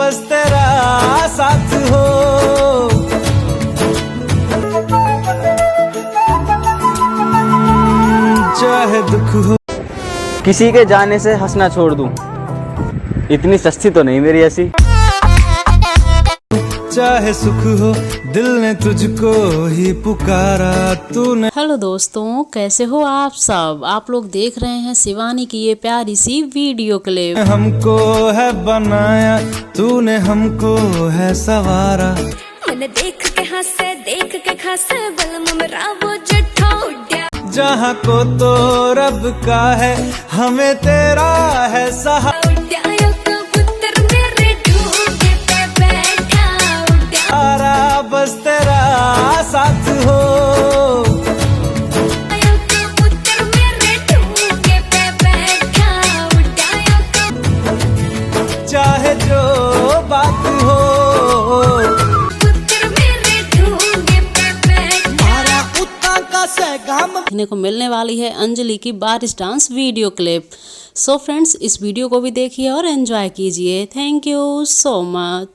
बस तेरा साथ हो। चाहे दुख हो। किसी के जाने से हंसना छोड़ दूं, इतनी सस्ती तो नहीं मेरी ऐसी। चाहे सुख हो, दिल ने तुझको ही पुकारा तूने। हेलो दोस्तों, कैसे हो आप सब। आप लोग देख रहे हैं शिवानी की ये प्यारी सी वीडियो क्लिप। हमको है बनाया तूने, हमको है सवारा। मैंने देख के हंसे, देख के खासे बलम मेरा वो जट्ठा उड्या। जहाँ को तो रब का है, हमें तेरा है सहारा। बस तेरा साथ हो। चाहे जो बात हो। देखने को मिलने वाली है अंजलि की बारिश dance video clip. So friends, इस वीडियो को भी देखिए और एंजॉय कीजिए। Thank you so much.